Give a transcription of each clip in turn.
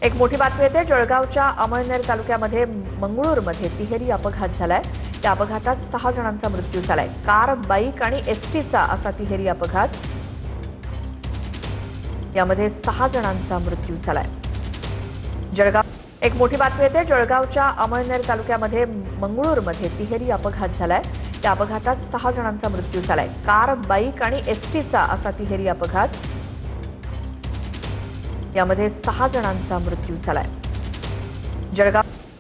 एक मोठी बातमी येते। जळगावच्या अमळनेर तालुक्यामध्ये मंगळूरमध्ये तिहेरी अपघात झालाय। त्या अपघातात 6 जणांचा मृत्यू झालाय। कार, बाईक आणि एसटीचा असा तिहेरी अपघात। यामध्ये 6 जणांचा मृत्यू झालाय। एक मोठी बातमी येते। जळगावच्या अमळनेर तालुक्यामध्ये मंगळूरमध्ये तिहेरी अपघात झालाय। त्या अपघातात 6 जणांचा मृत्यू झालाय। कार, बाईक आणि एसटीचा असा तिहेरी अपघात। यामध्ये 6 जणांचा मृत्यू झालाय।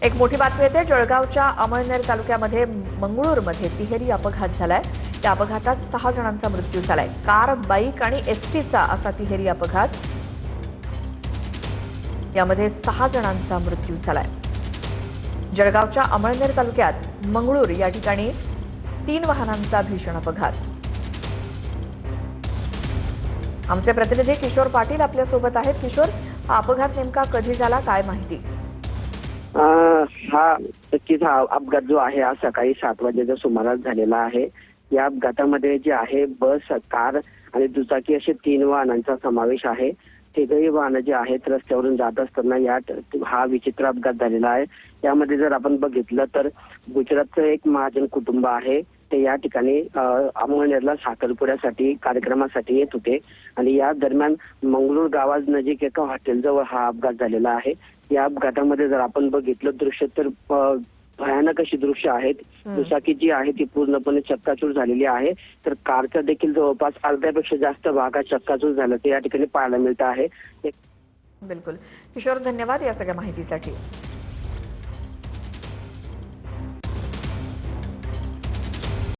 एक मोठी बातमी येते। जळगावच्या अमळनेर तालुक्यामध्ये मंगळूरमध्ये तिहेरी अपघात झालाय। त्या अपघातात 6 जणांचा मृत्यू झालाय। कार, बाईक आणि एसटीचा असा तिहेरी अपघात। यामध्ये 6 जणांचा मृत्यू झालाय। जळगावच्या अमळनेर तालुक्यात मंगळूर या ठिकाणी 3 वाहनांचा भीषण अपघात। आमचे प्रतिनिधी किशोर पाटील आपल्या सोबत आहेत। किशोर, हा अपघात नेमका कधी झाला, काय माहिती? हा नक्कीच हा अपघात जो आहे आज सकाळी 7 वाजेच्या सुमारास झालेला आहे। या अपघातामध्ये जे आहे बस, कार आणि दुचाकी असे 3 वाहनांचा समावेश आहे। तिघही वाहनं जे आहेत रस्त्यावरून जात असताना हा विचित्र अपघात झालेला आहे। यामध्ये जर आपण बघितलं तर गुजरातचं एक महाजन कुटुंब आहे। ते या ठिकाणी अमळनेरला साखरपुड्यासाठी कार्यक्रमासाठी येत होते आणि या दरम्यान मंगळूर गावात नजीक एका हॉटेलजवळ हा अपघात झालेला आहे। या अपघातामध्ये जर आपण बघितलं दृश्य तर भयानक अशी दृश्य आहेत। दुचाकी जी आहे ती पूर्णपणे चक्काचूर झालेली आहे, तर कारचा देखील जवळपास अर्ध्यापेक्षा जास्त भागात चक्काचूर झाल्याचे या ठिकाणी पाहायला मिळत आहे। बिलकुल किशोर, धन्यवाद या सगळ्या माहितीसाठी।